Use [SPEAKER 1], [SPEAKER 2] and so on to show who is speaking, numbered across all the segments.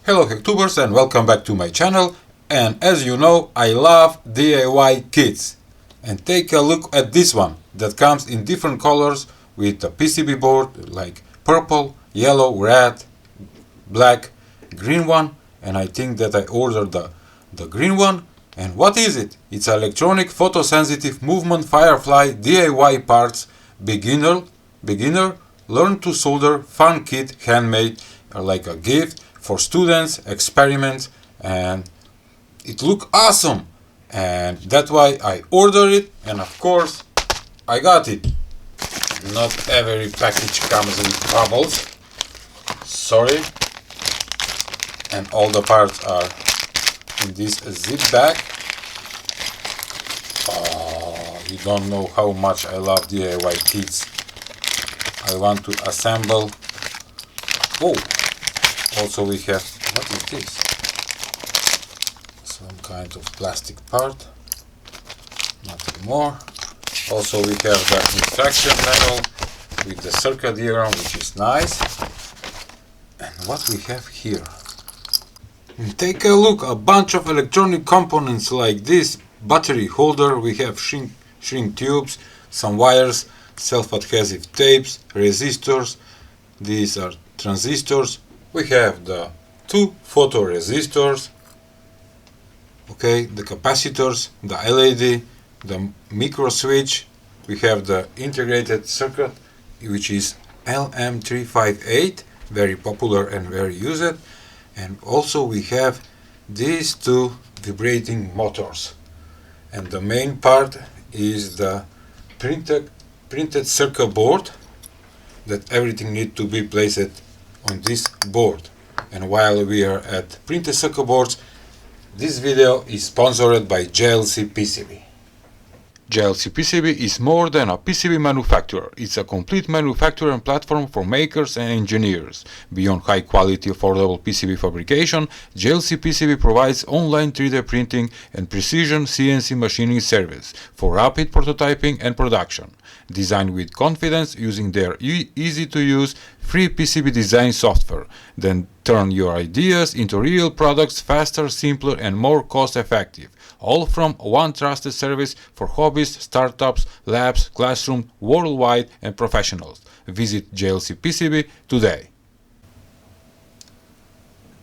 [SPEAKER 1] Hello YouTubers and welcome back to my channel, and as you know I love DIY kits. And take a look at this one that comes in different colors with a PCB board like purple, yellow, red, black, green one, and I think that I ordered the green one. And what is it? It's electronic photosensitive movement firefly DIY parts beginner learn to solder fun kit handmade like a gift for students experiments, and it look awesome, and that's why I ordered it, and of course I got it. Not every package comes with bubbles, sorry, and all the parts are in this zip bag. You don't know how much I love DIY kits. I want to assemble. Oh, also we have, what is this? Some kind of plastic part, nothing more. Also we have the instruction manual with the circuit diagram, which is nice. And what we have here? Take a look, a bunch of electronic components like this battery holder. We have shrink tubes, some wires, self-adhesive tapes, resistors. These are transistors. We have the two photoresistors, okay, the capacitors, the LED, the micro switch. We have the integrated circuit, which is LM358, very popular and very used. And also we have these two vibrating motors. And the main part is the printed circuit board, that everything needs to be placed on this board. And while we are at printed circuit boards, this video is sponsored by jlcpcb. jlcpcb is more than a PCB manufacturer. It's a complete manufacturing platform for makers and engineers. Beyond high quality affordable PCB fabrication, jlcpcb provides online 3D printing and precision CNC machining service for rapid prototyping and production. Designed with confidence using their easy to use free PCB design software, then turn your ideas into real products faster, simpler and more cost effective. All from one trusted service for hobbyists, startups, labs, classrooms, worldwide and professionals. Visit jlcpcb today.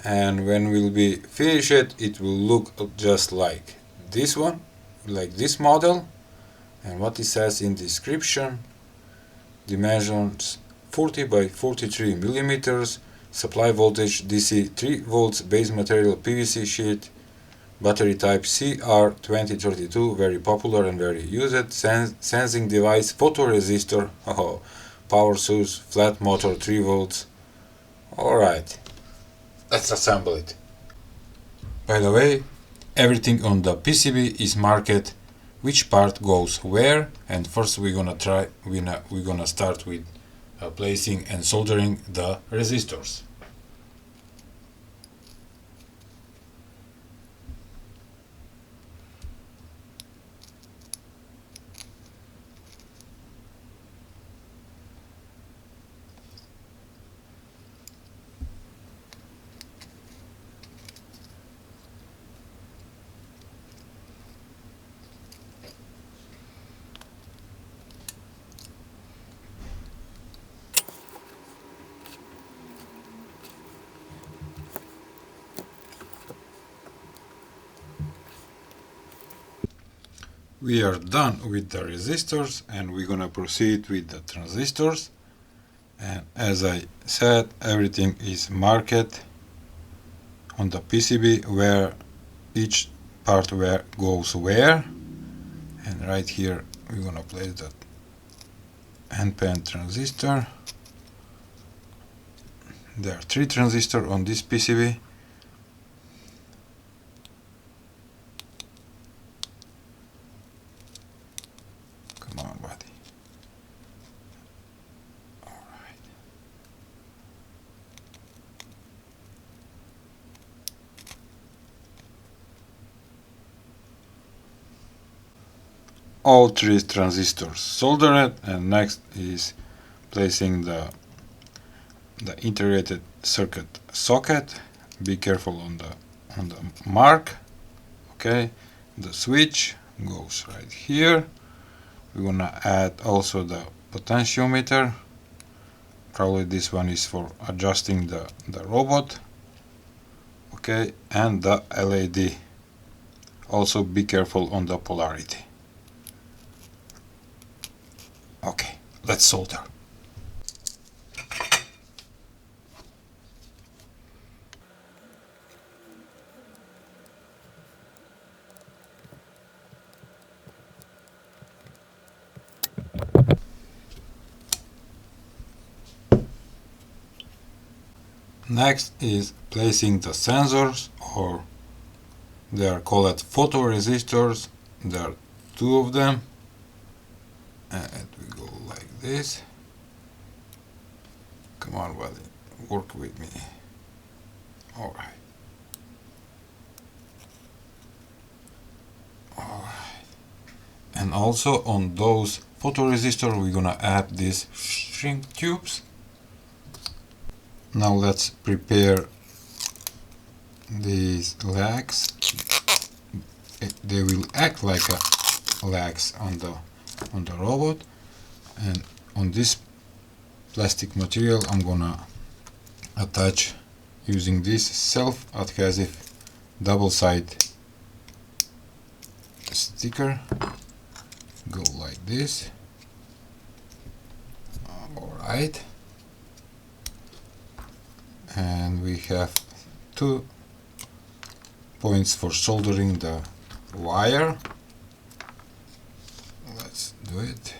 [SPEAKER 1] And when we'll be finished, it will look just like this one, like this model. And what it says in description: dimensions 40 by 43 millimeters, supply voltage DC 3 volts, base material PVC sheet, battery type CR2032, very popular and very used, sensing device, photoresistor, power source, flat motor 3 volts. Alright, let's assemble it. By the way, everything on the PCB is marked which part goes where, and first we're gonna start with placing and soldering the resistors. We are done with the resistors, and we're gonna proceed with the transistors. And as I said, everything is marked on the PCB where each part where goes where. And right here we're gonna place the NPN transistor. There are 3 transistors on this PCB. Come on, buddy. Alright. All 3 transistors soldered, and next is placing the integrated circuit socket be careful on the mark. Okay, the switch goes right here. We're gonna add also the potentiometer. Probably this one is for adjusting the robot. Okay, and the LED. Also be careful on the polarity. Okay, let's solder. Next is placing the sensors, or they are called photoresistors. There are two of them, and we go like this. Come on, buddy, work with me. Alright. Alright. And also on those photoresistors we're gonna add these shrink tubes. Now let's prepare these legs. They will act like legs on the robot, and on this plastic material I'm gonna attach using this self-adhesive double-sided sticker. Go like this. Alright. And we have 2 points for soldering the wire. Let's do it.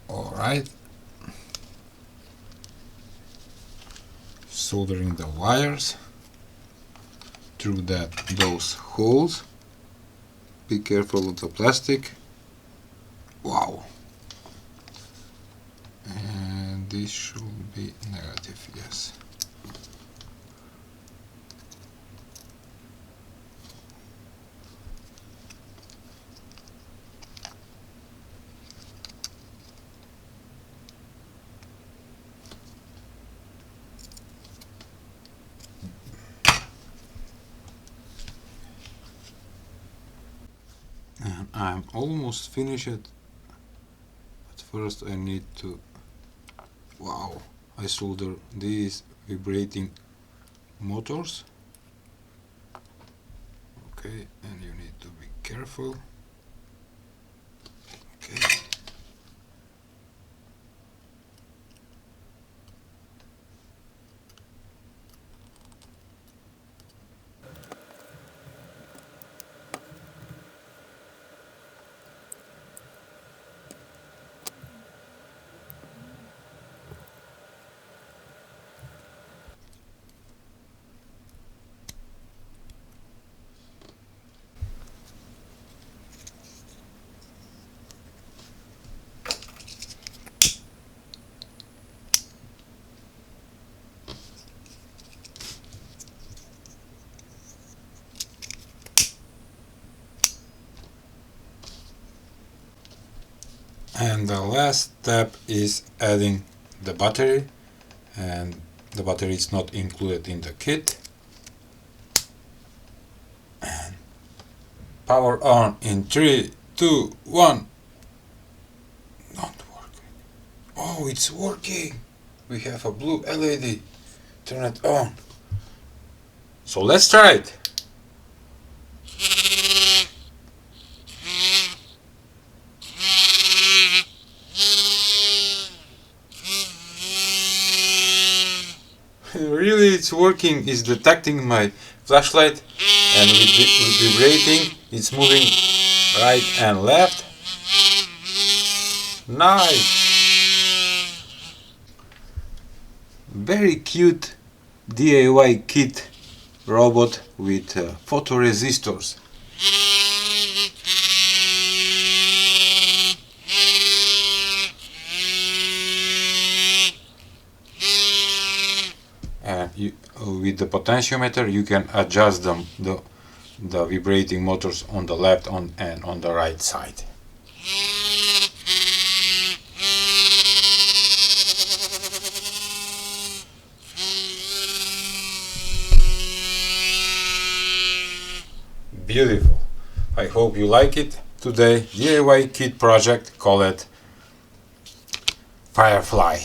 [SPEAKER 1] Alright. Soldering the wires through those holes. Be careful with the plastic. Wow. And this should be negative, yes. And I'm almost finished, but first I need to, wow, I solder these vibrating motors. Okay, and you need to be careful. Okay. And the last step is adding the battery, and the battery is not included in the kit. And power on in 3, 2, 1. Not working. Oh, it's working. We have a blue LED. Turn it on. So let's try it. Really, it's working. It's detecting my flashlight, and with vibrating it's moving right and left. Nice. Very cute DIY kit robot with photoresistors. With the potentiometer you can adjust the vibrating motors on the left and on the right side. beautiful. I hope you like it today. DIY kit project, call it Firefly.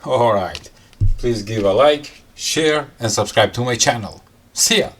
[SPEAKER 1] Alright, please give a like, share and subscribe to my channel. See ya!